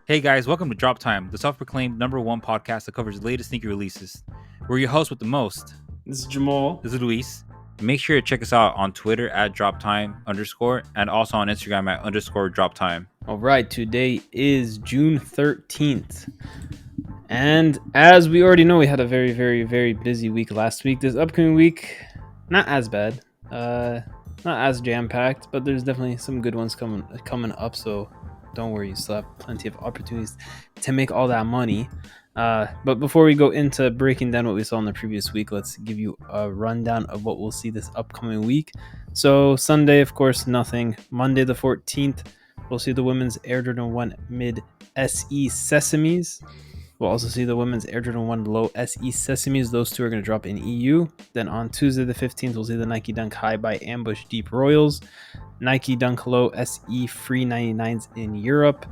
Hey guys, welcome to Drop Time, the self-proclaimed #1 podcast that covers the latest sneaker releases. We're your hosts with the most. This is Jamal. This is Luis. Make sure to check us out on Twitter at @droptime_ and also on Instagram at _droptime. All right, today is June 13th. And as we already know, we had a very, very, very busy week last week. This upcoming week, not as bad, not as jam-packed, but there's definitely some good ones coming up. So don't worry, you still have plenty of opportunities to make all that money. But before we go into breaking down what we saw in the previous week, let's give you a rundown of what we'll see this upcoming week. So Sunday, of course, nothing. Monday the 14th, we'll see the women's Air Jordan 1 Mid SE Sesames. We'll also see the women's Air Jordan 1 Low SE Sesames. Those two are going to drop in EU. Then on Tuesday the 15th, we'll see the Nike Dunk High by Ambush Deep Royals, Nike Dunk Low SE Free 99s in Europe,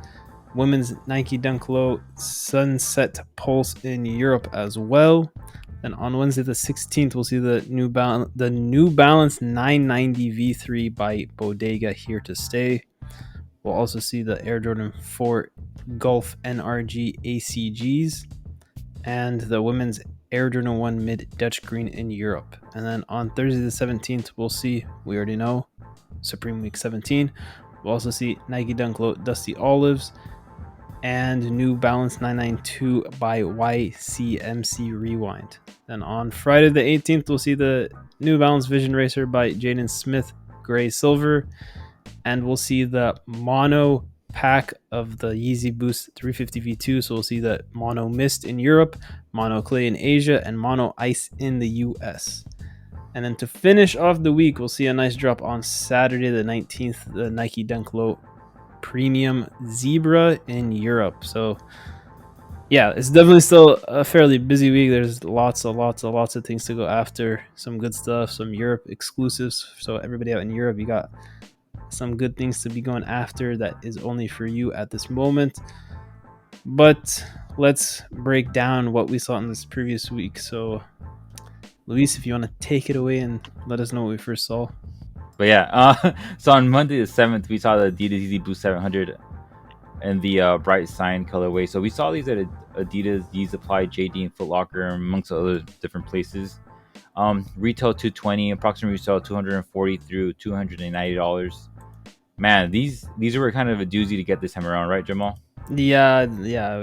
women's Nike Dunk Low Sunset Pulse in Europe as well. Then on Wednesday the 16th, we'll see the New Balance 990 V3 by Bodega here to stay. We'll also see the Air Jordan 4 Gulf NRG ACGs and the women's Air Jordan 1 Mid Dutch Green in Europe. And then on Thursday the 17th, we'll see, we already know, Supreme Week 17. We'll also see Nike Dunk Low Dusty Olives and New Balance 992 by YCMC Rewind. Then on Friday the 18th, we'll see the New Balance Vision Racer by Jaden Smith Gray Silver. And we'll see the mono pack of the Yeezy Boost 350 V2. So we'll see the mono mist in Europe, mono clay in Asia, and mono ice in the US. And then to finish off the week, we'll see a nice drop on Saturday the 19th, the Nike Dunk Low Premium Zebra in Europe. So yeah, it's definitely still a fairly busy week. There's lots of things to go after. Some good stuff, some Europe exclusives. So everybody out in Europe, you got some good things to be going after that is only for you at this moment. But let's break down what we saw in this previous week. So Luis, if you want to take it away and let us know what we first saw. But yeah, so on Monday the 7th, we saw the Adidas Yeezy Boost 700 and the bright sign colorway. So we saw these at Adidas, Yeezy Supply, Jaden, Foot Locker, amongst other different places. Retail $220, approximately retail $240 through $290. Man, these were kind of a doozy to get this time around, right, Jamal? Yeah,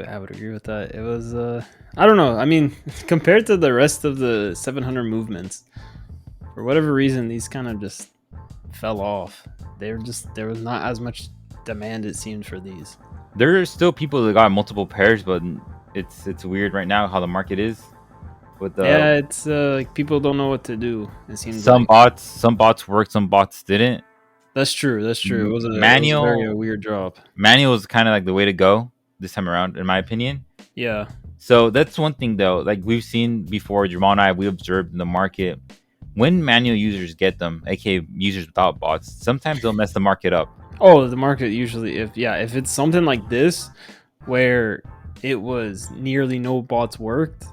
I would agree with that. It was, I don't know. I mean, compared to the rest of the 700 movements, for whatever reason, these kind of just fell off. There was not as much demand, it seemed, for these. There are still people that got multiple pairs, but it's weird right now how the market is. With it's like people don't know what to do. It seems some bots worked, some bots didn't. That's true. It was a very weird drop. Manual is kind of like the way to go this time around, in my opinion. Yeah. So that's one thing, though. Like we've seen before, Jamal and I, we observed in the market, when manual users get them, aka users without bots, sometimes they'll mess the market up. Oh, the market usually, if it's something like this, where it was nearly no bots worked,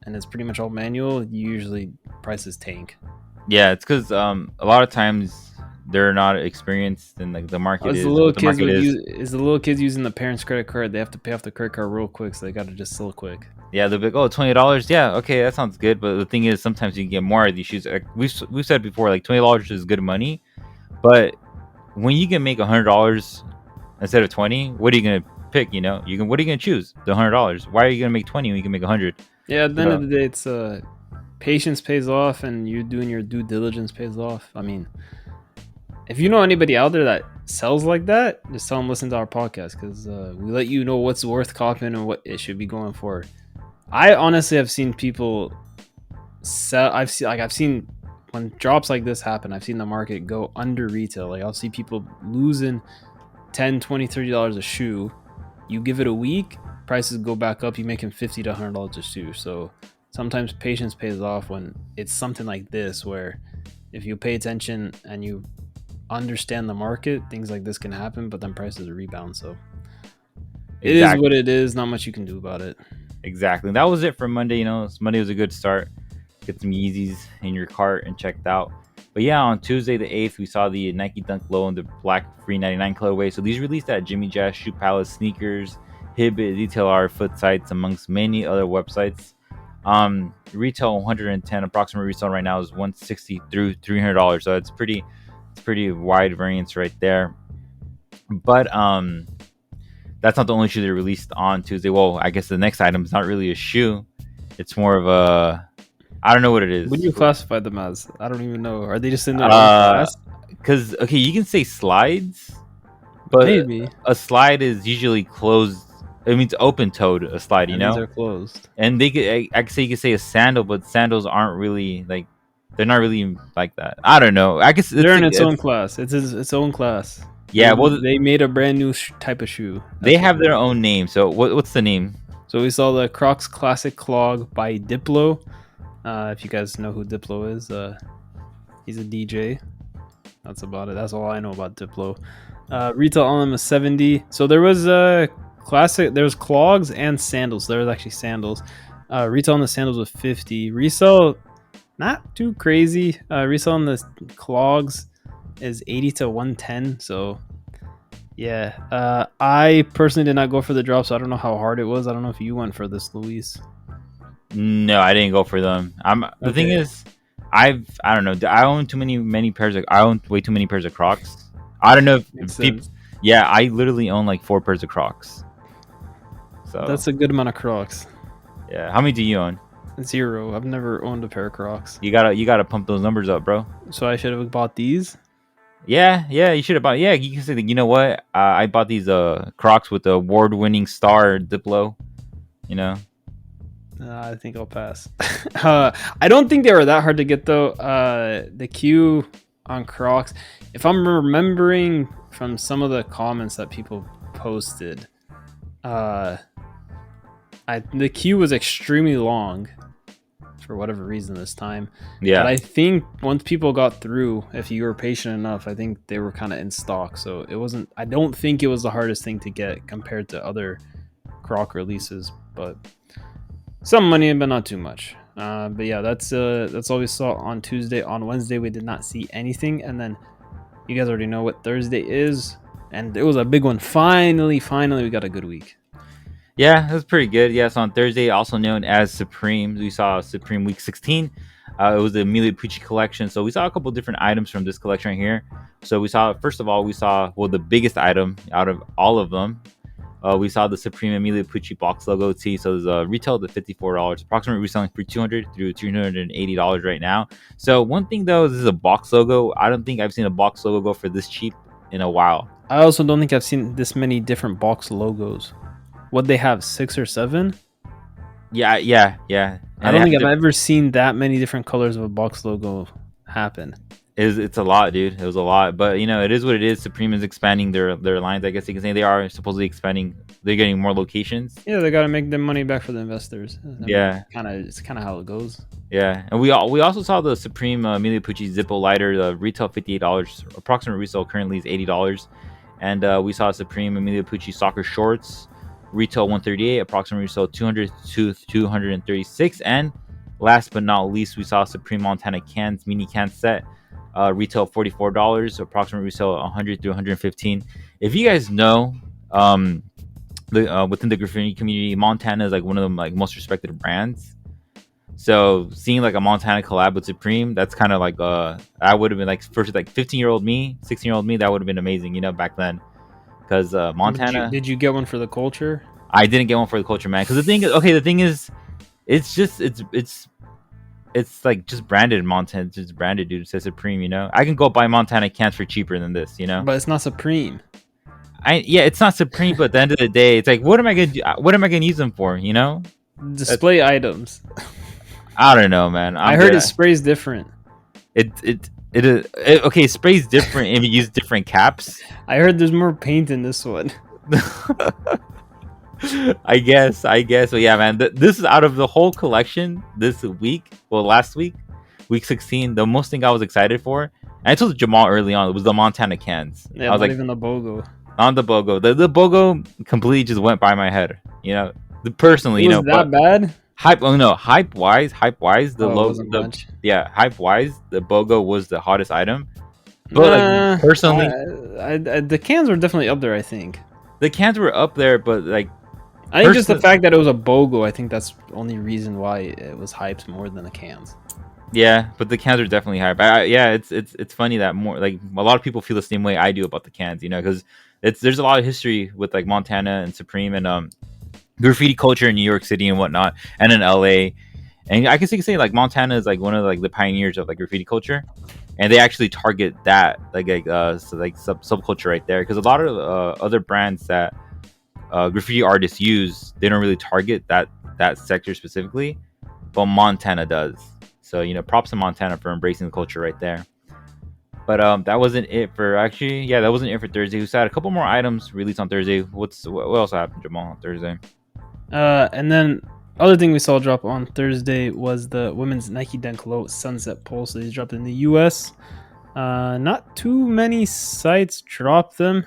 and it's pretty much all manual, usually prices tank. Yeah, it's because a lot of times they're not experienced in like the market. Is the little kids using the parents' credit card? They have to pay off the credit card real quick, so they got to just sell quick. Yeah, they'll be like, oh, $20. Yeah, okay, that sounds good. But the thing is, sometimes you can get more of these shoes. Like we've said before, like $20 is good money, but when you can make $100 instead of 20, what are you gonna pick? What are you gonna choose? The $100. Why are you gonna make 20 when you can make 100? Yeah, at the end of the day, it's patience pays off, and you doing your due diligence pays off. I mean, if you know anybody out there that sells like that, just tell them listen to our podcast, because we let you know what's worth copying and what it should be going for. I honestly have seen people sell. I've seen when drops like this happen, I've seen the market go under retail. Like I'll see people losing $10, $20, $30 a shoe. You give it a week, prices go back up. You make them $50 to $100 a shoe. So sometimes patience pays off when it's something like this, where if you pay attention and you understand the market, things like this can happen, but then prices rebound. So it is what it is. Not much you can do about it. Exactly. That was it for Monday. Monday was a good start. Get some Yeezys in your cart and checked out. But yeah, on Tuesday the 8th, we saw the Nike Dunk Low in the black free 99 colorway. So these released at Jimmy Jazz, Shoe Palace, Sneakers, Hibbett, DTLR, Foot Sites, amongst many other websites. Retail 110, approximate retail right now is $160 through $300, so it's pretty wide variance right there. But that's not the only shoe they released on Tuesday. Well, I guess the next item is not really a shoe; it's more of a, I don't know what it is. What do you classify them as? I don't even know. Are they just in their own class? Because okay, you can say slides, but Maybe a slide is usually closed. It means open-toed a slide, you know. These are closed. And they could, I could say you could say a sandal, but sandals aren't really like, they're not really like that. I don't know. I guess They're in its own class. It's its own class. Yeah, well, they made a brand new type of shoe. They have their own name. So what's the name? So we saw the Crocs Classic Clog by Diplo. If you guys know who Diplo is, he's a DJ. That's about it. That's all I know about Diplo. Retail on them is $70. So there was classic. There was clogs and sandals. There was actually sandals. Retail on the sandals was $50. Resale, not too crazy. Resale on the clogs is $80 to $110. So yeah, I personally did not go for the drop, so I don't know how hard it was. I don't know if you went for this, Luis. No, I didn't go for them. The thing is, I don't know. I own many pairs of. I own way too many pairs of Crocs. I don't know if people. Yeah, I literally own like 4 pairs of Crocs. So that's a good amount of Crocs. Yeah, how many do you own? 0. I've never owned a pair of Crocs. You gotta pump those numbers up, bro. So I should have bought these. Yeah, you should have bought. Yeah, you can say, you know what? I bought these Crocs with the award-winning star Diplo. You know. I think I'll pass. I don't think they were that hard to get though. The queue on Crocs, if I'm remembering from some of the comments that people posted, the queue was extremely long for whatever reason this time. Yeah. But I think once people got through, if you were patient enough, I think they were kind of in stock. So it wasn't. I don't think it was the hardest thing to get compared to other Croc releases, but some money, but not too much. But yeah, that's all we saw on Tuesday. On Wednesday, we did not see anything, and then you guys already know what Thursday is, and it was a big one. Finally, we got a good week. Yeah, it was pretty good. Yes, on Thursday, also known as Supreme, we saw Supreme Week 16. It was the Emilio Pucci collection. So we saw a couple different items from this collection right here. So we saw, first of all, the biggest item out of all of them. We saw the Supreme Emilio Pucci box logo tee. So there's retailed at $54. Approximately reselling for $200 through $380 right now. So one thing though, this is a box logo. I don't think I've seen a box logo go for this cheap in a while. I also don't think I've seen this many different box logos. What they have, 6 or 7? Yeah. I don't think I've ever seen that many different colors of a box logo happen. It's a lot, dude. It was a lot, but you know, it is what it is. Supreme is expanding their lines. I guess you can say they are supposedly expanding. They're getting more locations. Yeah, they got to make their money back for the investors. Yeah, it's kind of how it goes. Yeah, and we also saw the Supreme Emilio Pucci Zippo lighter. The retail $58. Approximate resale currently is $80. And we saw Supreme Emilio Pucci soccer shorts. Retail $138. Approximate resale $200 to $236. And last but not least, we saw Supreme Montana cans, mini can set. Retail $44, approximate resale $100 through $115. If you guys know, within the graffiti community, Montana is like one of the like most respected brands. So seeing like a Montana collab with Supreme, that's kind of like I would have been like first like 15-year-old me, 16-year-old me, that would have been amazing, you know, back then. Because Montana. Did you get one for the culture? I didn't get one for the culture, man. Because the thing is, it's like just branded in Montana. It's just branded, dude. It says Supreme, you know. I can go buy Montana cans for cheaper than this, you know. But it's not Supreme. It's not Supreme. But at the end of the day, it's like, what am I gonna use them for, you know? Display items. I don't know, man. I heard it sprays different. Okay, spray's different if you use different caps. I heard there's more paint in this one. I guess. So yeah, man. This is out of the whole collection this week. Well, last week, week 16. The most thing I was excited for, and I told Jamal early on, it was the Montana cans. Yeah, I was not like, even the BOGO. On the BOGO, the BOGO completely just went by my head. You know, personally, you know, that bad. Hype wise, hype wise, the low, hype wise, the BOGO was the hottest item. But like, personally, the cans were definitely up there. I think the cans were up there, but like I think just the fact that it was a BOGO, I think that's the only reason why it was hyped more than the cans. Yeah, but the cans are definitely higher. But yeah, it's funny that more like a lot of people feel the same way I do about the cans, you know, because there's a lot of history with like Montana and Supreme and graffiti culture in New York City and whatnot, and in LA. And I can say like Montana is like one of like the pioneers of like graffiti culture, and they actually target that so like subculture right there, because a lot of other brands that graffiti artists use, they don't really target that sector specifically, but Montana does. So props to Montana for embracing the culture right there. But that wasn't it for that wasn't it for Thursday. We had a couple more items released on Thursday. What else happened, Jamal, on Thursday? And then other thing we saw drop on Thursday was the women's Nike Dunk Low Sunset Pulse. So these dropped in the US. Not too many sites dropped them.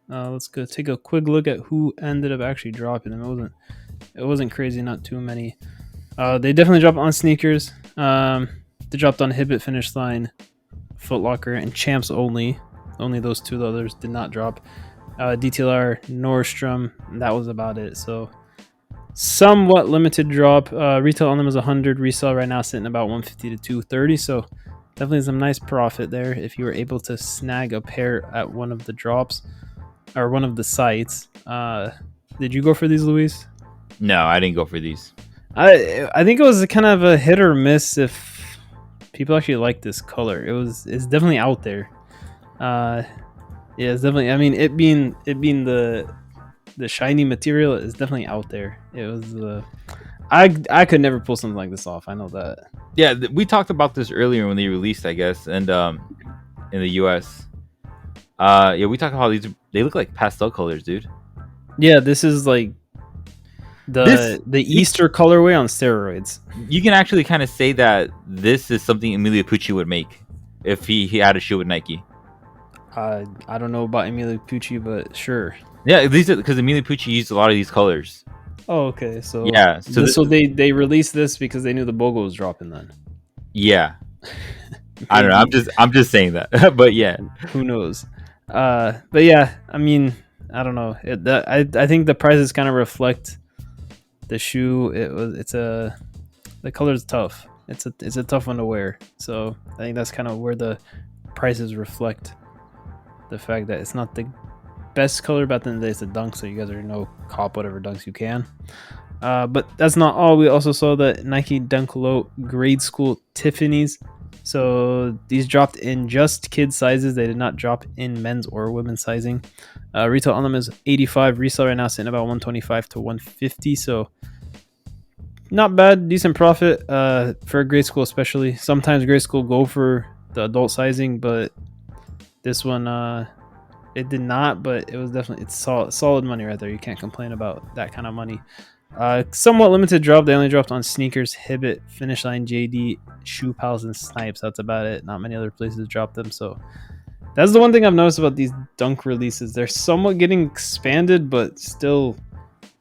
Let's go take a quick look at who ended up actually dropping them. It wasn't crazy, not too many. They definitely dropped on sneakers. They dropped on Hibbett, Finish Line, Foot Locker, and Champs only. Only those two. The others did not drop. DTLR, Nordstrom, and that was about it. So somewhat limited drop. Retail on them is 100. Resale right now sitting about 150 to 230. So definitely some nice profit there if you were able to snag a pair at one of the drops or one of the sites. Did you go for these, Luis? No, I didn't go for these. I think it was kind of a hit or miss if people actually like this color. It's definitely out there. Yeah, it's definitely. I mean, it being the shiny material is definitely out there. It was I could never pull something like this off. I know that. Yeah, we talked about this earlier when they released, I guess, and in the US. Yeah, we talked about how they look like pastel colors, dude. Yeah, this is like the Easter colorway on steroids. You can actually kind of say that this is something Emilio Pucci would make if he had a shoe with Nike. I don't know about Emilio Pucci, but sure. Yeah, these are because Emilio Pucci used a lot of these colors. Oh, okay. So yeah, so they released this because they knew the BOGO was dropping then. Yeah. I don't know. I'm just saying that, but yeah. Who knows? But yeah, I mean, I don't know. I think the prices kind of reflect the shoe. The color's tough. It's a tough one to wear. So I think that's kind of where the prices reflect the fact that it's not the best color, but at the end of the day, it's a dunk. So you guys already know, cop whatever dunks you can. But that's not all. We also saw the Nike Dunk Low Grade School Tiffany's. So these dropped in just kids sizes. They did not drop in men's or women's sizing. Retail on them is 85. Resale right now sitting about 125 to 150. So not bad, decent profit for a grade school, especially. Sometimes grade school go for the adult sizing, but this one it did not. But it was definitely solid money right there. You can't complain about that kind of money. Somewhat limited drop. They only dropped on sneakers, Hibbett, Finish Line, JD, Shoe Pals, and Snipes. That's about it. Not many other places dropped them. So that's the one thing I've noticed about these dunk releases. They're somewhat getting expanded, but still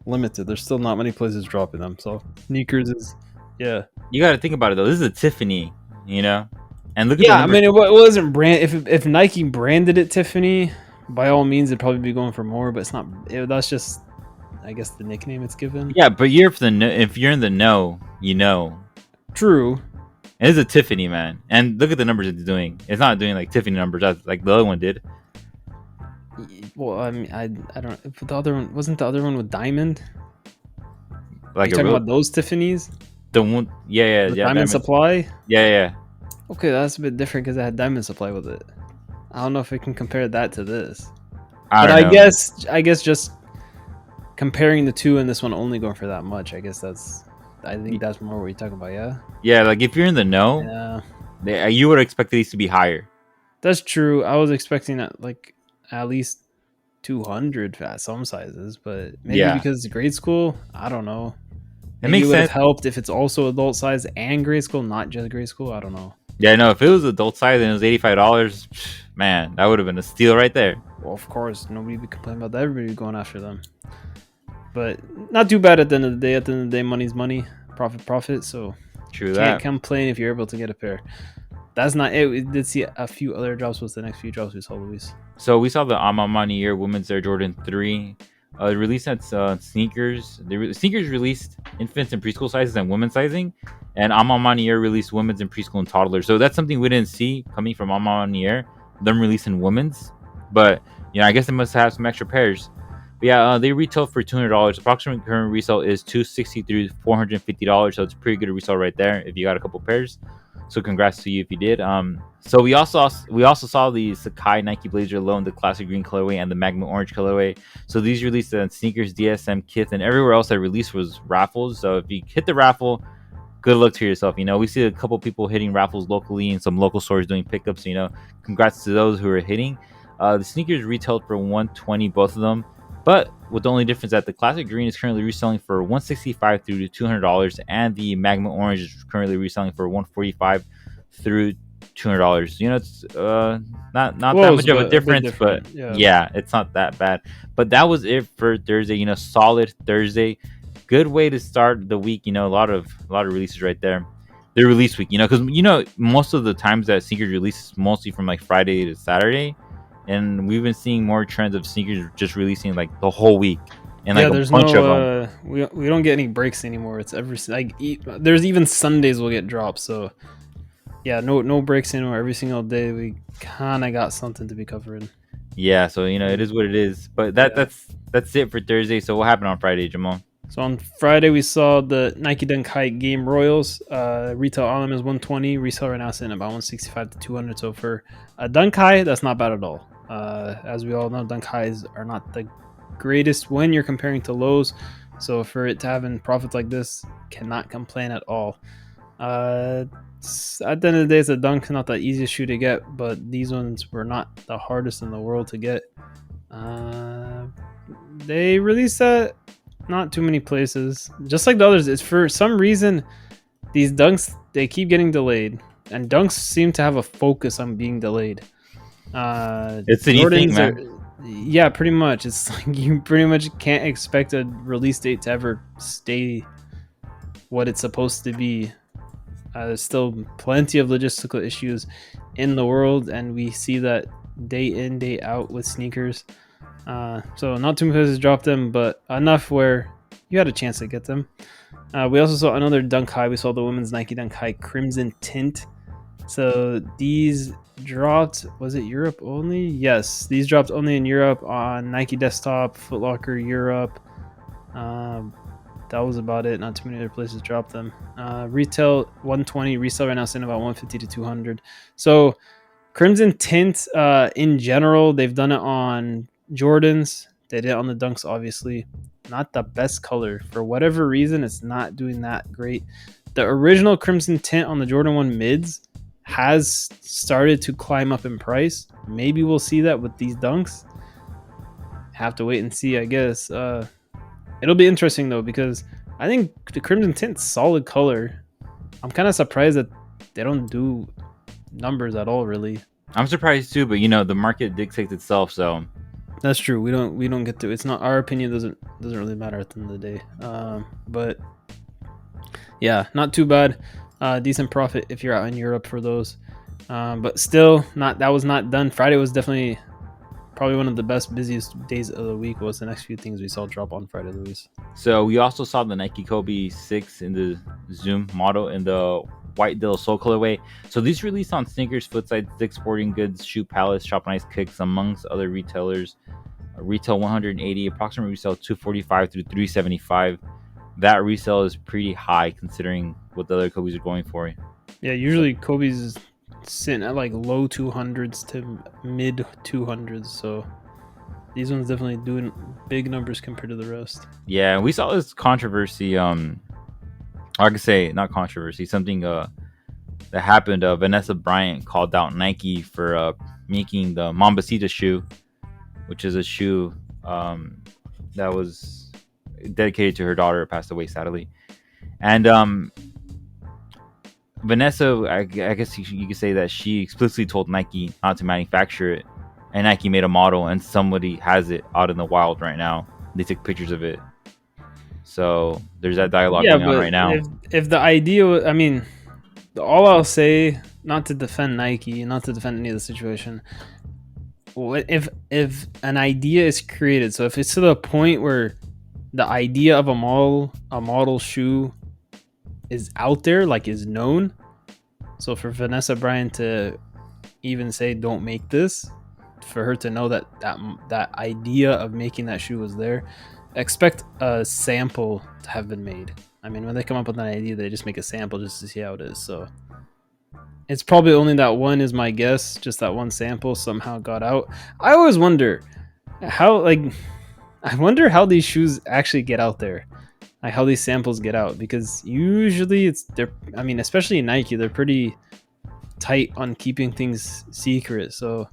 limited. There's still not many places dropping them. So sneakers is, yeah. You got to think about it though. This is a Tiffany, and look at I mean, it wasn't brand. If Nike branded it Tiffany, by all means, it'd probably be going for more. But it's not. That's just, I guess, the nickname it's given. Yeah, but if you're in the know, you know. True. It is a Tiffany, man, and look at the numbers it's doing. It's not doing like Tiffany numbers like the other one did. Well, I mean, I don't. The other one wasn't the other one with diamond. Like you talking about those Tiffany's? The one, yeah. Diamond Supply. Yeah. Okay, that's a bit different because it had Diamond Supply with it. I don't know if we can compare that to this. I guess just comparing the two and this one only going for that much. I think that's more what you're talking about. Yeah. Yeah, like if you're in the know, you would expect these to be higher. That's true. I was expecting at least 200 at some sizes, but maybe because it's grade school, I don't know. It makes sense. Helped if it's also adult size and grade school, not just grade school. I don't know. Yeah, no. If it was adult size and it was $85, man, that would have been a steal right there. Well, of course, nobody would be complaining about that. Everybody would be going after them. But not too bad at the end of the day. At the end of the day, money's money, profit. So true can't complain if you're able to get a pair. That's not it. We did see a few other drops. What's the next few drops we saw, Luis? So we saw the Amamani Year Women's Air Jordan 3. Released at sneakers. Sneakers released infants and preschool sizes and women's sizing, and Amamanier released women's and preschool and toddlers. So that's something we didn't see coming from Amamanier. Them releasing women's, but I guess they must have some extra pairs. But yeah, they retail for $200. Approximate current resale is $260 through $450. So it's a pretty good resale right there if you got a couple pairs. So congrats to you if you did. So we also saw the Sakai Nike Blazer Low in the classic green colorway and the Magma Orange colorway. So these released on sneakers, DSM kits, and everywhere else that released was raffles. So if you hit the raffle, good luck to yourself. We see a couple people hitting raffles locally and some local stores doing pickups. Congrats to those who are hitting. The sneakers retailed for $120, both of them. But with the only difference that the classic green is currently reselling for $165 through to $200, and the Magma Orange is currently reselling for $145 through $200. It's not that much of a difference, but yeah, it's not that bad. But that was it for Thursday. Solid Thursday, good way to start the week. A lot of releases right there. The release week, because most of the times that sneakers release is mostly from like Friday to Saturday. And we've been seeing more trends of sneakers just releasing like the whole week, and like there's a bunch no, of them. We don't get any breaks anymore. It's there's even Sundays will get drops. So yeah, no breaks anymore. Every single day we kind of got something to be covering. Yeah, so it is what it is. But that's it for Thursday. So what happened on Friday, Jamal? So on Friday we saw the Nike Dunk High Game Royals. Retail on them is $120. Resale right now sitting about $165 to $200. So for a Dunk High, that's not bad at all. As we all know, Dunk Highs are not the greatest when you're comparing to lows. So for it to have in profits like this, cannot complain at all. At the end of the day, it's a Dunk, not the easiest shoe to get, but these ones were not the hardest in the world to get. They released that not too many places, just like the others. It's for some reason these Dunks, they keep getting delayed, and Dunks seem to have a focus on being delayed. It's a new thing, man. Yeah, pretty much. It's like you pretty much can't expect a release date to ever stay what it's supposed to be. There's still plenty of logistical issues in the world, and we see that day in, day out with sneakers. So not too many places dropped them, but enough where you had a chance to get them. We also saw another Dunk High. We saw the women's Nike Dunk High Crimson Tint. So these dropped, was it Europe only? Yes, these dropped only in Europe on Nike Desktop, Foot Locker Europe. That was about it. Not too many other places dropped them. Retail $120, resale right now sitting about $150 to $200. So Crimson Tint, in general, they've done it on Jordans. They did it on the Dunks, obviously. Not the best color. For whatever reason, it's not doing that great. The original Crimson Tint on the Jordan 1 mids has started to climb up in price. Maybe we'll see that with these Dunks. Have to wait and see, I guess. It'll be interesting, though, because I think the Crimson Tint's solid color. I'm kind of surprised that they don't do numbers at all, really. I'm surprised, too, but, the market dictates itself, so... That's true. We don't get to... It's not... Our opinion doesn't really matter at the end of the day. But, yeah, not too bad. Decent profit if you're out in Europe for those. But still, that was not done. Friday was definitely... Probably one of the busiest days of the week was the next few things we saw drop on Friday, Luis. So we also saw the Nike Kobe 6 in the Zoom model in the White Del Sol colorway. So these released on Sneakers, Footside, Dick's Sporting Goods, Shoe Palace, Shop Nice Kicks, amongst other retailers. Retail $180, approximate resale $245 through $375. That resale is pretty high considering what the other Kobe's are going for. Yeah, usually Kobe's is sitting at like low 200s to mid 200s, so these ones definitely doing big numbers compared to the rest. Yeah, we saw this controversy, I could say not controversy, something that happened. Vanessa Bryant called out Nike for making the Mambasita shoe, which is a shoe that was dedicated to her daughter who passed away sadly. And Vanessa, I guess you could say that she explicitly told Nike not to manufacture it, and Nike made a model, and somebody has it out in the wild right now. They took pictures of it, so there's that dialogue going on right now. If the idea, I mean, all I'll say, not to defend Nike, not to defend any of the situation, if an idea is created, so if it's to the point where the idea of a model shoe is out there, like is known. So for Vanessa Bryant to even say don't make this, for her to know that idea of making that shoe was there, expect a sample to have been made. I mean, when they come up with an idea, they just make a sample just to see how it is. So it's probably only that one is my guess. Just that one sample somehow got out. I always wonder how, like, I wonder how these shoes actually get out there, like how these samples get out, because usually I mean, especially Nike, they're pretty tight on keeping things secret. So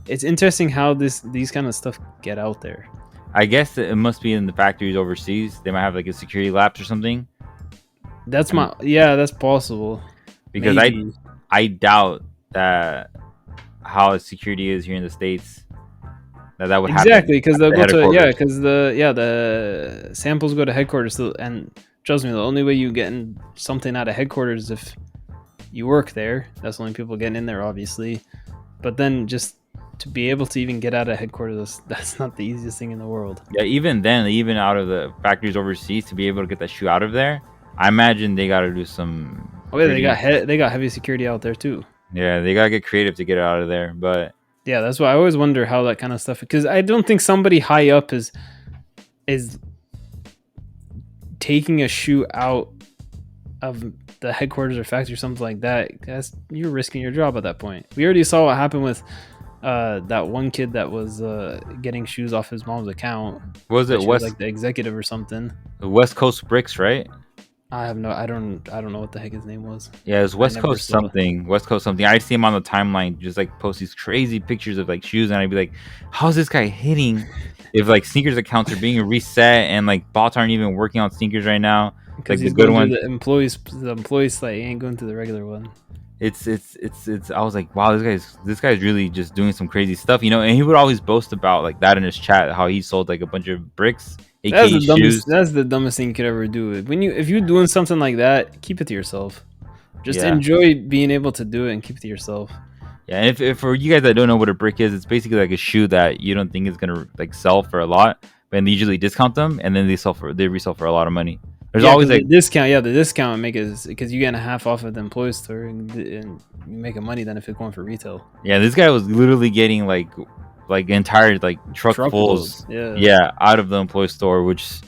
it's interesting how these kind of stuff get out there. I guess it must be in the factories overseas. They might have like a security lapse or something. That's possible. Because Maybe. I doubt that how security is here in the States. That would happen. Exactly, because they'll go to because the samples go to headquarters, and trust me, the only way you get something out of headquarters is if you work there. That's the only people getting in there, obviously. But then just to be able to even get out of headquarters, that's not the easiest thing in the world. Yeah, even then, even out of the factories overseas, to be able to get that shoe out of there, I imagine they got to do some. Oh yeah, they got heavy security out there too. Yeah, they gotta get creative to get it out of there. But yeah, that's why I always wonder how that kind of stuff. Because I don't think somebody high up is taking a shoe out of the headquarters or factory or something like that. You're risking your job at that point. We already saw what happened with that one kid that was getting shoes off his mom's account. Was it was like the executive or something? The West Coast Bricks, right? I don't know what the heck his name was. Yeah, it was West Coast something. West Coast something. I'd see him on the timeline just like post these crazy pictures of like shoes, and I'd be like, how's this guy hitting if like sneakers accounts are being reset and like bots aren't even working on sneakers right now? Because like the good one, the employees site ain't going to the regular one. It's I was like, wow, this guy's really just doing some crazy stuff, you know. And he would always boast about like that in his chat, how he sold like a bunch of bricks. That's the dumbest thing you could ever do. If you're doing something like that, keep it to yourself. Just enjoy being able to do it and keep it to yourself. Yeah, and if for you guys that don't know what a brick is, it's basically like a shoe that you don't think is gonna like sell for a lot, but they usually discount them and then they resell for a lot of money. There's always like discount. Yeah, the discount make it because you get a half off of the employee store and you make money than if it's going for retail. Yeah, this guy was literally getting like entire like truck fulls out of the employee store, which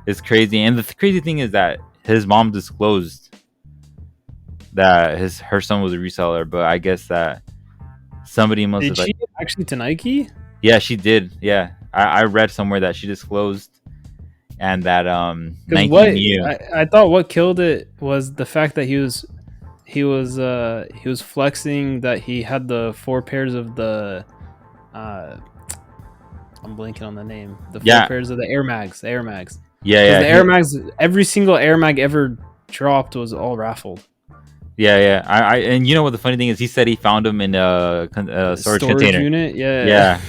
is crazy. And the crazy thing is that his mom disclosed that her son was a reseller, but I guess that somebody must have she actually to Nike. Yeah, she did. Yeah, I read somewhere that she disclosed, and that Nike knew. I thought what killed it was the fact that he was flexing that he had the 4 pairs of the I'm blanking on the name. The 4 pairs of the Air Mags. The Air Mags. Yeah. The Air Mags. Every single Air Mag ever dropped was all raffled. Yeah. I and you know what the funny thing is? He said he found them in a storage container unit. Yeah.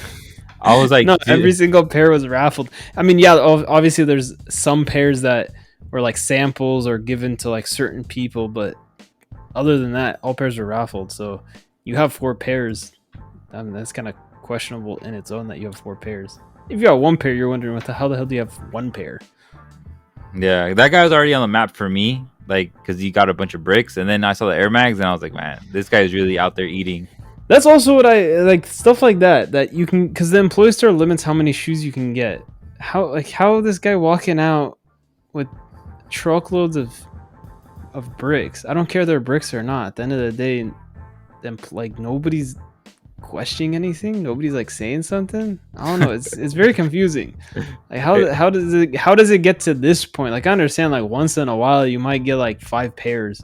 I was like, no, every single pair was raffled. I mean, yeah, obviously there's some pairs that were like samples or given to like certain people, but other than that, all pairs were raffled. So you have 4 pairs. I mean, that's kind of questionable in its own that you have 4 pairs. If you got 1 pair, you're wondering how the hell do you have 1 pair? Yeah, that guy was already on the map for me, like because he got a bunch of bricks, and then I saw the Air Mags, and I was like, man, this guy is really out there eating. That's also what I like, stuff like that you can, because the employee store limits how many shoes you can get. How this guy walking out with truckloads of bricks? I don't care if they're bricks or not. At the end of the day, like nobody's questioning anything. Nobody's like saying something. I don't know. It's very confusing. Like how does it get to this point? Like I understand like once in a while you might get like 5 pairs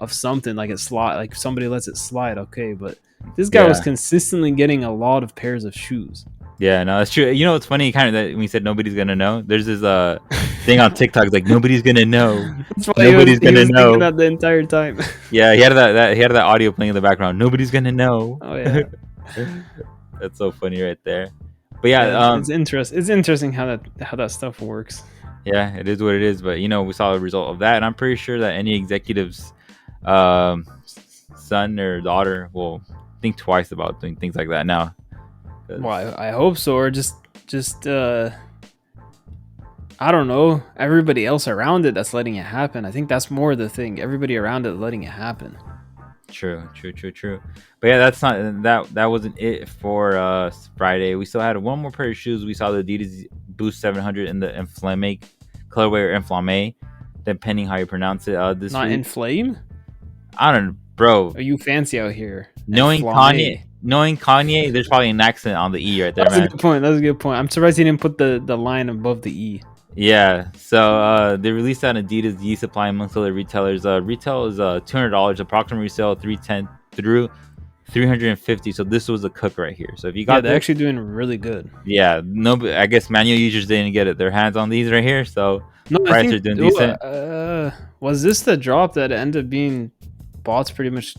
of something, like it slide, like somebody lets it slide. Okay, but this guy was consistently getting a lot of pairs of shoes. Yeah, no, that's true. You know, it's funny, kind of that when you said nobody's gonna know. There's this thing on TikTok like nobody's gonna know. Nobody's gonna know. Thinking that the entire time. Yeah, he had that audio playing in the background. Nobody's gonna know. Oh yeah, that's so funny right there. But yeah, it's interesting. It's interesting how that stuff works. Yeah, it is what it is. But you know, we saw the result of that, and I'm pretty sure that any executive's son or daughter will think twice about doing things like that now. Well, I hope so, or just I don't know, everybody else around it that's letting it happen. I think that's more the thing. Everybody around it letting it happen. True. But yeah, that's not that wasn't it for Friday. We still had one more pair of shoes. We saw the Adidas Boost 700 in the Inflamme colorway or Inflamme, depending how you pronounce it. This Not week, Inflame? I don't know, bro. Are you fancy out here? Knowing Inflamme. Kanye, there's probably an accent on the E right there, That's man. a good point. That's a good point. I'm surprised he didn't put the line above the E. Yeah, so they released that on Adidas Yeezy supply amongst other retailers. Retail is $200, approximate resale 310 through 350. So this was a cook right here. So if you got, they're actually doing really good. yeah, no, I guess manual users didn't get their hands on these right here. So No, I prices think are doing decent. was this the drop that ended up being bots pretty much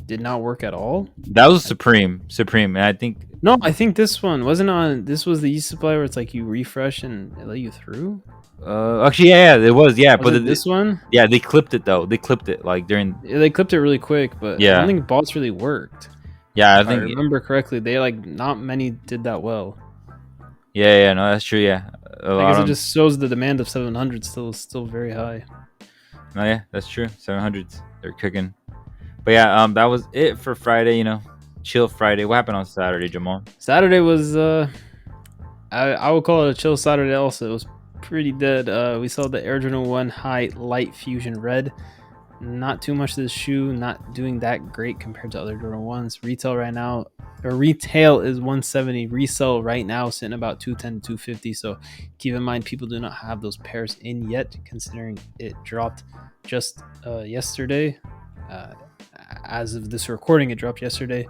did not work at all? That was Supreme, and I think no, I think this one wasn't on. This was the Yeezy supply where it's like you refresh and it let you through. actually, yeah, it was, yeah, Was it this one? Yeah, they clipped it though. They clipped it like during. Yeah, they clipped it really quick, but I don't think bots really worked. Yeah, I If think I remember correctly, they like not many did that well. Yeah, no, that's true. Yeah, I guess it just shows the demand of 700 still very high. No, yeah, that's true. 700s, they're cooking. But yeah, that was it for Friday. Chill Friday. What happened on Saturday, Jamal? Saturday was I would call it a chill Saturday. Also, it was pretty dead. We saw the Air Jordan 1 High Light Fusion Red. Not too much of this shoe, not doing that great compared to other Jordan 1s. Retail right now, or retail is 170. Resell right now sitting about 210 to 250. So keep in mind, people do not have those pairs in yet, considering it dropped just yesterday. As of this recording, it dropped yesterday.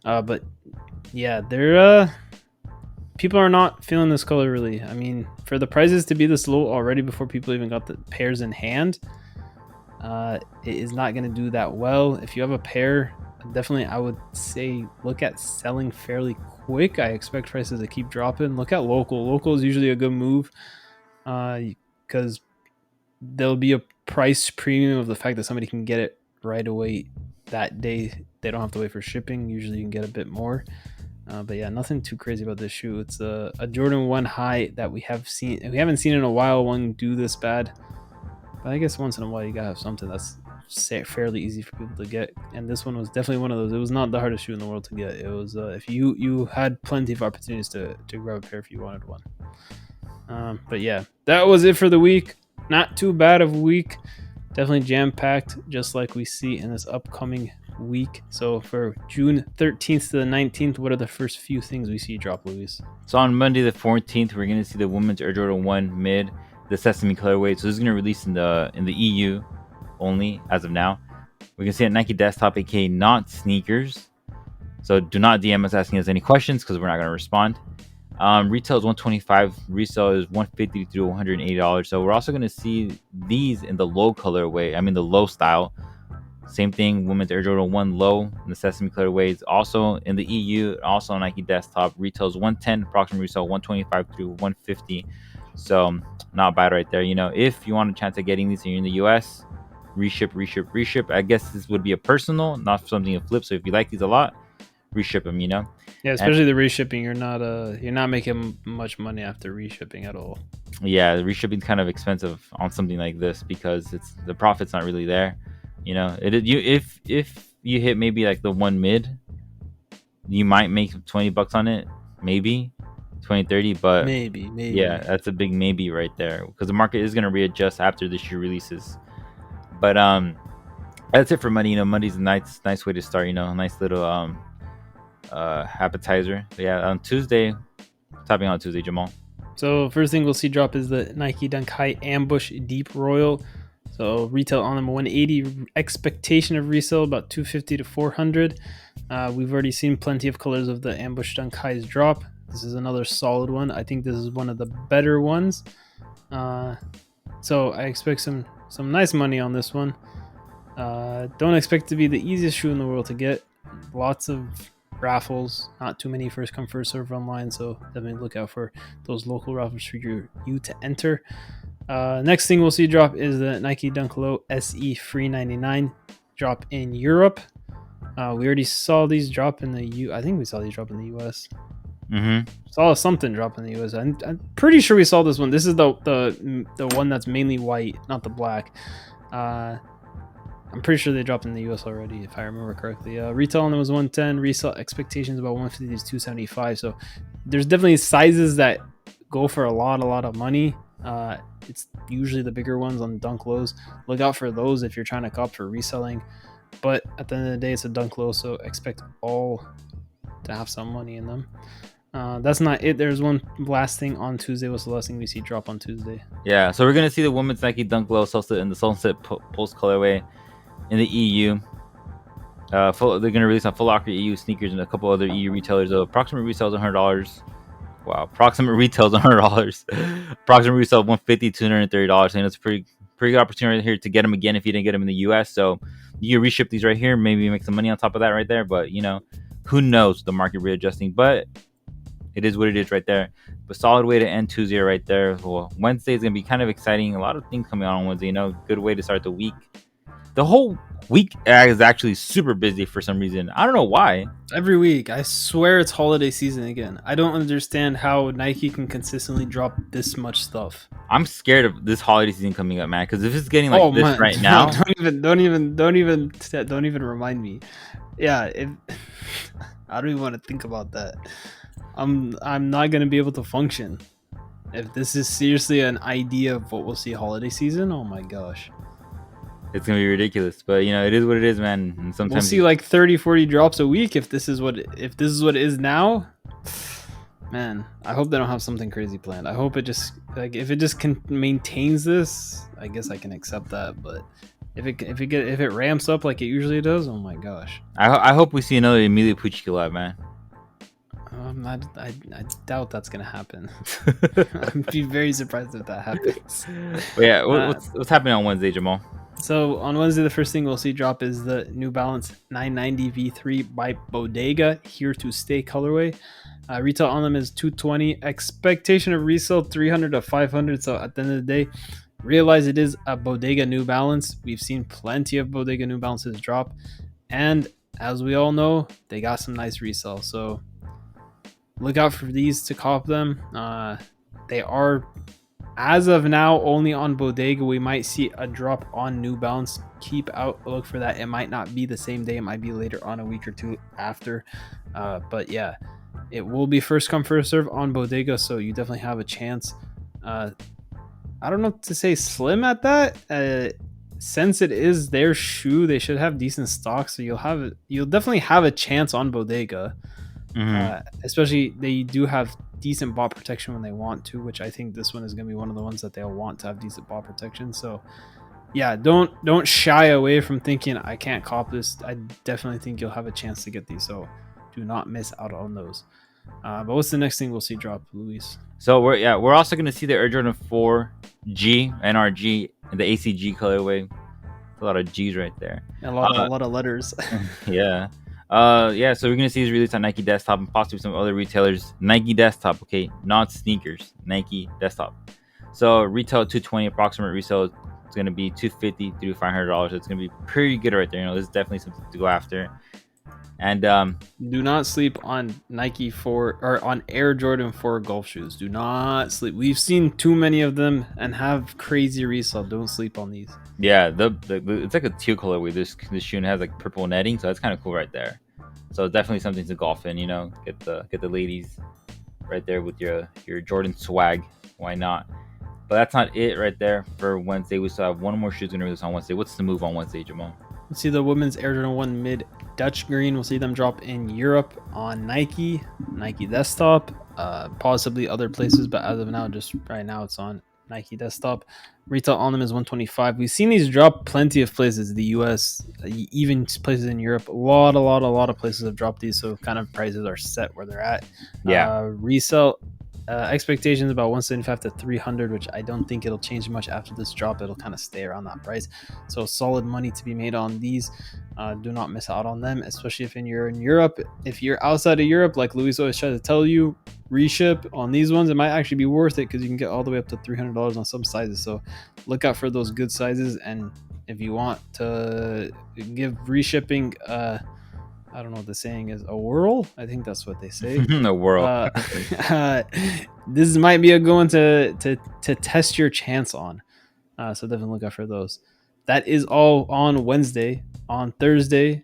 But yeah, people are not feeling this color really. I mean, for the prices to be this low already before people even got the pairs in hand, it is not going to do that well. If you have a pair, definitely I would say look at selling fairly quick. I expect prices to keep dropping. Look at local. Local is usually a good move because there'll be a price premium of the fact that somebody can get it right away that day. They don't have to wait for shipping. Usually you can get a bit more. But yeah, nothing too crazy about this shoe. It's a Jordan 1 High that we haven't seen in a while. One do this bad. But I guess once in a while you gotta have something that's fairly easy for people to get, and this one was definitely one of those. It was not the hardest shoe in the world to get. It was if you had plenty of opportunities to grab a pair if you wanted one. But yeah, that was it for the week. Not too bad of a week. Definitely jam-packed, just like we see in this upcoming week. So for June 13th to the 19th, what are the first few things we see drop, Luis? So on Monday the 14th, we're gonna see the women's Air Jordan 1 Mid, the Sesame colorway. So this is gonna release in the EU only as of now. We can see at Nike Desktop, aka not sneakers. So do not DM us asking us any questions because we're not gonna respond. Retail is $125, resale is $150 to $180. So we're also gonna see these in the low colorway. I mean the low style. Same thing, women's Air Jordan 1 Low in the Sesame colorways, also in the EU, also on Nike Desktop. Retails 110, approximate resale 125 through 150. So not bad right there. If you want a chance at getting these and you're in the US, reship. I guess this would be a personal, not something to flip. So if you like these a lot, reship them. Yeah, especially the reshipping. You're not making much money after reshipping at all. Yeah, the reshipping is kind of expensive on something like this because the profit's not really there. If you hit maybe like the one mid, you might make $20 on it, maybe 20-30, but maybe yeah, that's a big maybe right there because the market is going to readjust after the shoe releases. But that's it for money. Monday's a nice way to start. A nice little appetizer. But yeah, on Tuesday, topping on Tuesday, Jamal. So first thing we'll see drop is the Nike Dunk High Ambush Deep Royal. So retail on them 180, expectation of resale about 250 to 400. We've already seen plenty of colors of the Ambush Dunk Highs drop. This is another solid one. I think this is one of the better ones. So I expect some nice money on this one. Don't expect it to be the easiest shoe in the world to get. Lots of raffles, not too many first come first serve online, so definitely look out for those local raffles for you to enter. Next thing we'll see drop is the Nike Dunk Low SE Free 99 drop in Europe. We already saw these drop in the I think we saw these drop in the US. Mm-hmm. Saw something drop in the US. I'm pretty sure we saw this one. This is the one that's mainly white, not the black. I'm pretty sure they dropped in the US already, if I remember correctly. Retail on them was 110. Resale expectations about 150 to 275. So there's definitely sizes that go for a lot of money. It's usually the bigger ones on Dunk Lows. Look out for those if you're trying to cop for reselling. But at the end of the day, it's a Dunk Low, so expect all to have some money in them. That's not it. There's one last thing on Tuesday. What's the last thing we see drop on Tuesday? Yeah, so we're gonna see the women's Nike Dunk Low Sunset in the Sunset Pulse colorway in the EU. They're gonna release on Foot Locker EU sneakers and a couple other EU retailers. Approximate resale is $100. Wow, approximate retail is $100. Approximate resale $150, $230. And it's a pretty good opportunity right here to get them again if you didn't get them in the US. So you can reship these right here, maybe make some money on top of that right there. But who knows, the market readjusting. But it is what it is right there. But solid way to end Tuesday right there. Well, Wednesday is going to be kind of exciting. A lot of things coming on Wednesday. Good way to start the week. The whole week is actually super busy for some reason. I don't know why. Every week. I swear it's holiday season again. I don't understand how Nike can consistently drop this much stuff. I'm scared of this holiday season coming up, man. Because if it's getting like this right now, don't even remind me. Yeah, I don't even want to think about that. I'm not gonna be able to function if this is seriously an idea of what we'll see holiday season. Oh my gosh, it's gonna be ridiculous. But it is what it is, man. And sometimes we'll see like 30-40 drops a week if this is what it is now. Man, I hope they don't have something crazy planned. I hope it just if it just maintains this, I guess I can accept that. But if it ramps up like it usually does, oh my gosh. I hope we see another Emilio Pucci collab, man. I doubt that's gonna happen. I'd be very surprised if that happens. But yeah, what's happening on Wednesday, Jamal? So on Wednesday, the first thing we'll see drop is the New Balance 990 V3 by Bodega, here to stay colorway. Retail on them is $220. Expectation of resale $300 to $500. So at the end of the day, realize it is a Bodega New Balance. We've seen plenty of Bodega New Balances drop, and as we all know, they got some nice resale. So look out for these to cop them. They are, as of now, only on Bodega. We might see a drop on New Balance. Keep out, look for that. It might not be the same day. It might be later on, a week or two after. But yeah, it will be first come, first serve on Bodega. So you definitely have a chance. I don't know to say slim at that. Since it is their shoe, they should have decent stock. So you'll definitely have a chance on Bodega. Especially they do have decent bot protection when they want to, which I think this one is going to be one of the ones that they'll want to have decent bot protection. So yeah, don't shy away from thinking I can't cop this. I definitely think you'll have a chance to get these, so do not miss out on those. But what's the next thing we'll see drop, Luis? So we're also going to see the Air Jordan 4 G NRG and the ACG colorway. A lot of G's right there. A lot of letters. Yeah. So we're gonna see these released on Nike Desktop and possibly some other retailers. Nike Desktop, okay, not sneakers. Nike Desktop. So retail $220, approximate resale is gonna be $250 to $500. It's gonna be pretty good right there. This is definitely something to go after. And do not sleep on Nike 4 or on Air Jordan 4 golf shoes. Do not sleep. We've seen too many of them and have crazy resale. Don't sleep on these. Yeah, it's like a teal colorway. This shoe has like purple netting, so that's kind of cool right there. So definitely something to golf in. Get the ladies right there with your Jordan swag. Why not? But that's not it right there for Wednesday. We still have one more shoe gonna release on Wednesday. What's the move on Wednesday, Jamal? Let's see the women's Air Jordan 1 mid Dutch green. We'll see them drop in Europe on Nike Desktop, possibly other places, but as of now, just right now, it's on Nike Desktop. Retail on them is $125. We've seen these drop plenty of places, the US, even places in Europe. A lot of places have dropped these, so kind of prices are set where they're at. Yeah. Resale expectations about $175 to $300, which I don't think it'll change much after this drop. It'll kind of stay around that price. So solid money to be made on these. Do not miss out on them, especially if you're in Europe. If you're outside of Europe, like Luis always tries to tell you, reship on these ones. It might actually be worth it because you can get all the way up to $300 on some sizes. So look out for those good sizes. And if you want to give reshipping I don't know what the saying is. A whirl? I think that's what they say. The world. This might be a good one to test your chance on. So definitely look out for those. That is all on Wednesday. On Thursday,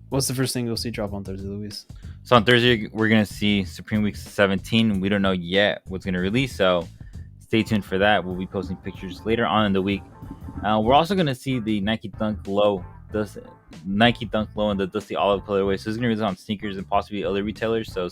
what's the first thing you'll see drop on Thursday, Luis? So on Thursday, we're going to see Supreme Week 17. We don't know yet what's going to release, so stay tuned for that. We'll be posting pictures later on in the week. We're also going to see the Nike Dunk Low and the Dusty Olive colorway. So it's going to release on sneakers and possibly other retailers. So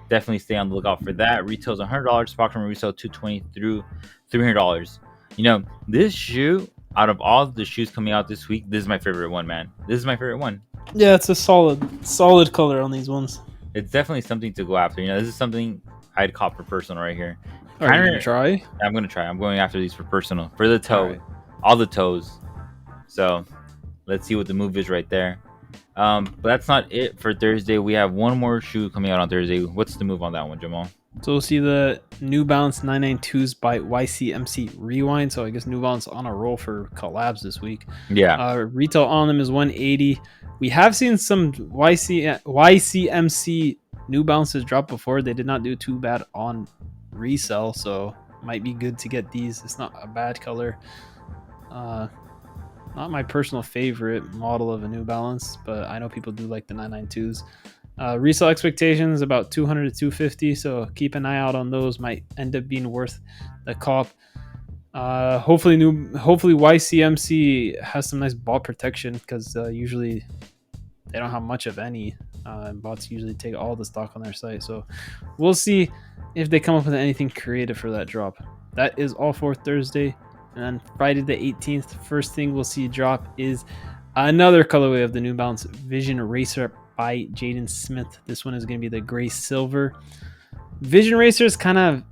definitely stay on the lookout for that. Retails $100. Spectrum retail $220 through $300. You know, this shoe, out of all the shoes coming out this week, this is my favorite one, man. This is my favorite one. Yeah, it's a solid color on these ones. It's definitely something to go after. You know, this is something I'd cop for personal right here. Are you gonna try? I'm gonna try. I'm going after these for personal, for the toe, all the toes. So let's see what the move is right there. But that's not it for Thursday. We have one more shoe coming out on Thursday. What's the move on that one, Jamal? So we'll see the New Balance 992s by YCMC Rewind. So I guess New Balance on a roll for collabs this week. Yeah. Retail on them is $180. We have seen some YCMC New Balances drop before. They did not do too bad on resell, so might be good to get these. It's not a bad color. Not my personal favorite model of a New Balance, but I know people do like the 992s. Resale expectations about $200 to $250, so keep an eye out on those. Might end up being worth the cop. Hopefully YCMC has some nice ball protection, because usually they don't have much of any. Bots usually take all the stock on their site, so we'll see if they come up with anything creative for that drop. That is all for Thursday. And then Friday the 18th, first thing we'll see drop is another colorway of the New Balance Vision Racer by Jaden Smith. This one is going to be the gray silver. Vision Racer is kind of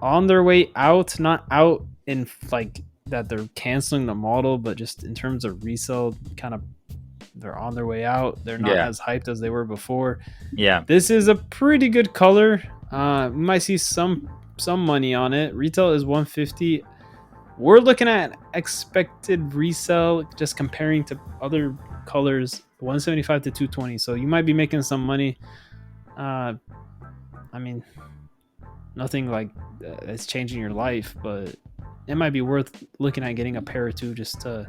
on their way out, not out in like that they're canceling the model, but just in terms of resale, kind of they're on their way out. They're not as hyped as they were before. Yeah, this is a pretty good color. We might see some money on it. Retail is $150. We're looking at expected resale, just comparing to other colors, $175 to $220. So you might be making some money. I mean, nothing like it's changing your life, but it might be worth looking at getting a pair or two just to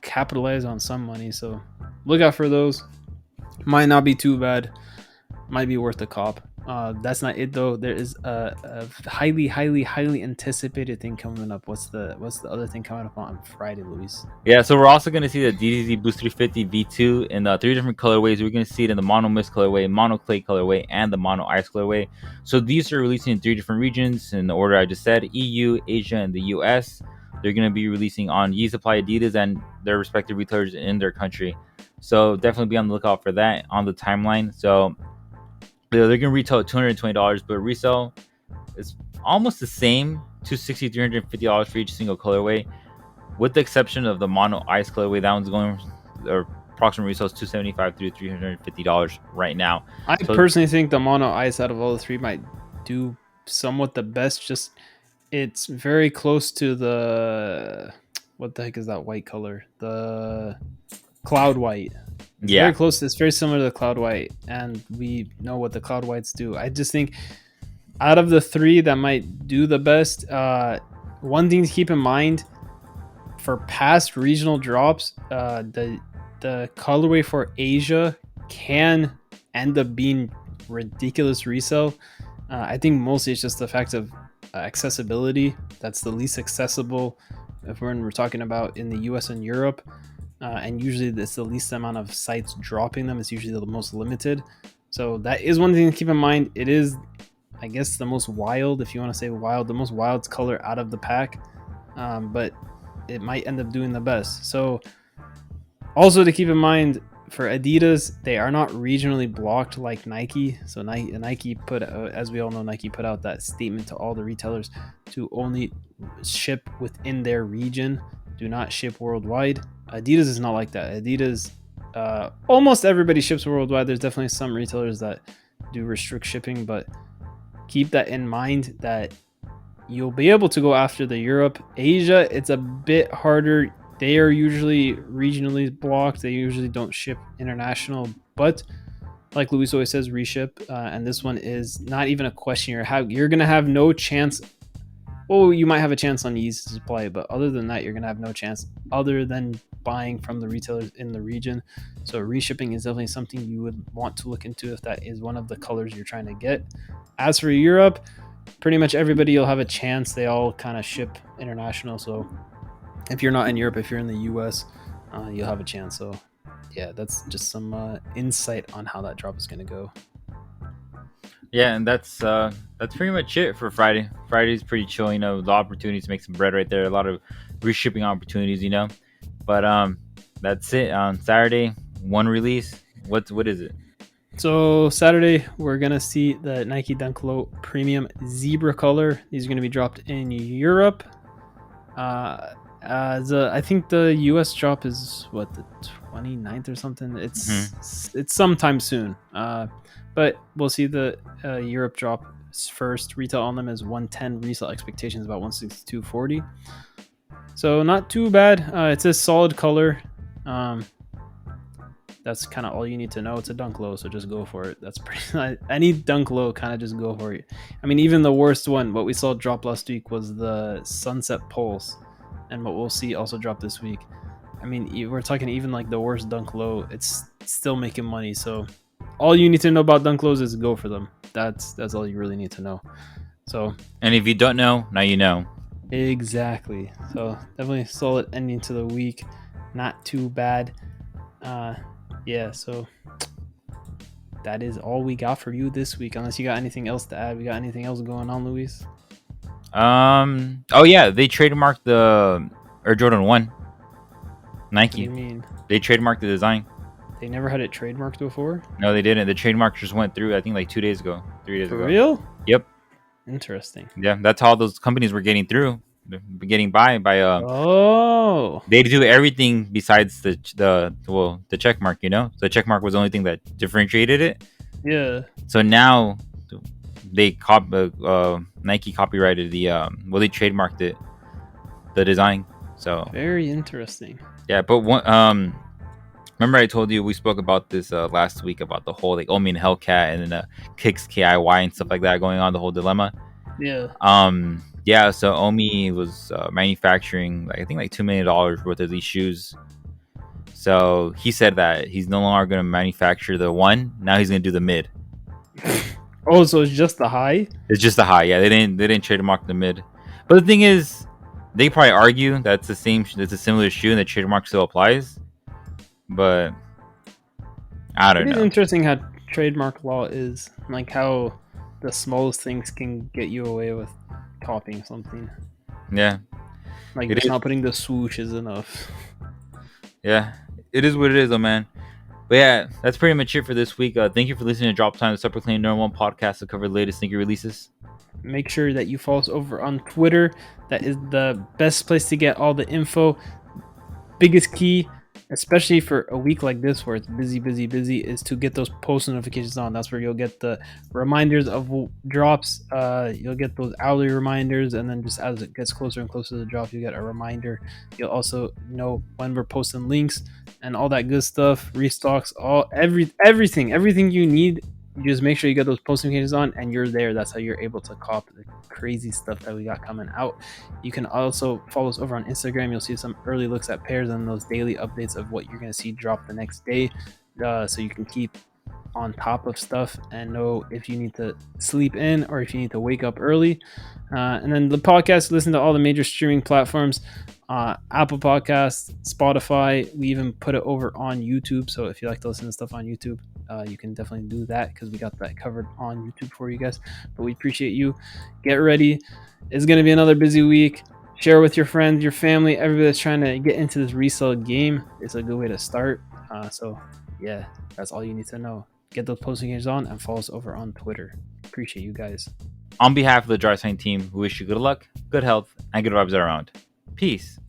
capitalize on some money. So look out for those. Might not be too bad. Might be worth a cop. That's not it though. There is a highly anticipated thing coming up. What's the other thing coming up on Friday, Luis? Yeah, so we're also going to see the DDZ Boost 350 V2 in 3 different colorways. We're going to see it in the Mono Mist colorway, Mono Clay colorway, and the Mono Ice colorway. So these are releasing in 3 different regions in the order I just said: EU, Asia, and the US. They're going to be releasing on Yeezy Supply, Adidas, and their respective retailers in their country. So definitely be on the lookout for that on the timeline. So they're going to retail at $220, but resale is almost the same, $260, $350 for each single colorway, with the exception of the Mono Ice colorway. That one's going, or approximate resale is $275 through $350 right now. I personally think the Mono Ice out of all the three might do somewhat the best. Just it's very close to the, what the heck is that white color? The Cloud White. It's very close. It's very similar to the Cloud White, and we know what the Cloud Whites do. I just think out of the three that might do the best, one thing to keep in mind for past regional drops, the colorway for Asia can end up being ridiculous resale. I think mostly it's just the fact of accessibility. That's the least accessible if we're talking about in the US and Europe. And usually it's the least amount of sites dropping them. It's usually the most limited. So that is one thing to keep in mind. It is, I guess, the most wild, if you want to say wild, the most wild color out of the pack. But it might end up doing the best. So also to keep in mind, for Adidas, they are not regionally blocked like Nike. So Nike put, as we all know, Nike put out that statement to all the retailers to only ship within their region. Do not ship worldwide. Adidas is not like that. Adidas, almost everybody ships worldwide. There's definitely some retailers that do restrict shipping, but keep that in mind that you'll be able to go after the Europe. Asia, it's a bit harder. They are usually regionally blocked. They usually don't ship international, but like Luis always says, reship. And this one is not even a question. You're gonna have no chance. Oh, you might have a chance on Yeezy supply, but other than that, you're gonna have no chance other than buying from the retailers in the region. So reshipping is definitely something you would want to look into if that is one of the colors you're trying to get. As for Europe, pretty much everybody you'll have a chance. They all kind of ship international. So if you're not in Europe, if you're in the US, you'll have a chance. So yeah, that's just some insight on how that drop is going to go. Yeah, and that's pretty much it for Friday. Friday's pretty chill, you know, the opportunities to make some bread right there, a lot of reshipping opportunities, you know. But that's it. On Saturday, one release. What is it? So Saturday, we're gonna see the Nike Dunk Low Premium Zebra color. These are gonna be dropped in Europe. I think the US drop is what, the 29th or something. It's sometime soon. But we'll see the Europe drop first. Retail on them is 110. Resale expectations about 162.40. So not too bad. It's a solid color. That's kind of all you need to know. It's a Dunk Low, so just go for it. That's pretty. Any Dunk Low, kind of just go for it. I mean, even the worst one, what we saw drop last week was the Sunset Pulse, and what we'll see also drop this week. I mean, we're talking even like the worst Dunk Low, it's still making money. So all you need to know about Dunk Lows is go for them. That's all you really need to know. So, and if you don't know, now you know. Exactly. So definitely solid ending to the week. Not too bad. Yeah, so that is all we got for you this week. Unless you got anything else to add. We got anything else going on, Luis? Oh yeah, they trademarked the Air Jordan 1. Nike. What do you mean? They trademarked the design. They never had it trademarked before? No, they didn't. The trademark just went through, I think, like 2 days ago, 3 days ago. For real? Yep. Interesting. Yeah, that's how those companies were getting through, getting by. Oh. They do everything besides the check mark, you know. So the check mark was the only thing that differentiated it. Yeah. So now they Nike copyrighted the they trademarked it, the design. So very interesting. Yeah, but remember I told you we spoke about this last week about the whole like Omi and Hellcat and then Kicks KIY and stuff like that going on, the whole dilemma. Yeah. Yeah, so Omi was manufacturing I think like $2 million worth of these shoes. So he said that he's no longer going to manufacture the one. Now he's going to do the mid. Oh, so it's just the high? It's just the high. Yeah, they didn't trademark the mid. But the thing is, they probably argue that's the same. It's a similar shoe, and the trademark still applies. But I don't know. It's interesting how trademark law is, like how the smallest things can get you away with copying something. Yeah, like just not putting the swoosh is enough. Yeah, it is what it is, though, man. But yeah, that's pretty much it for this week. Thank you for listening to Drop Time, the Super Clean Number One podcast to cover the latest sneaker releases. Make sure that you follow us over on Twitter. That is the best place to get all the info. Biggest key, especially for a week like this where it's busy, is to get those post notifications on. That's where you'll get the reminders of drops. You'll get those hourly reminders, and then just as it gets closer and closer to the drop, you get a reminder. You'll also know when we're posting links and all that good stuff, restocks, everything you need. You just make sure you get those post notifications on, and you're there. That's how you're able to cop the crazy stuff that we got coming out. You can also follow us over on Instagram. You'll see some early looks at pairs and those daily updates of what you're going to see drop the next day, so you can keep on top of stuff and know if you need to sleep in or if you need to wake up early. And then the podcast, listen to all the major streaming platforms, Apple Podcasts, Spotify. We even put it over on YouTube, so if you like to listen to stuff on YouTube, you can definitely do that because we got that covered on YouTube for you guys. But we appreciate you. Get ready. It's going to be another busy week. Share with your friends, your family, everybody that's trying to get into this resale game. It's a good way to start. So yeah, that's all you need to know. Get those post notifications on and follow us over on Twitter. Appreciate you guys. On behalf of the Dry Sign team, we wish you good luck, good health, and good vibes around. Peace.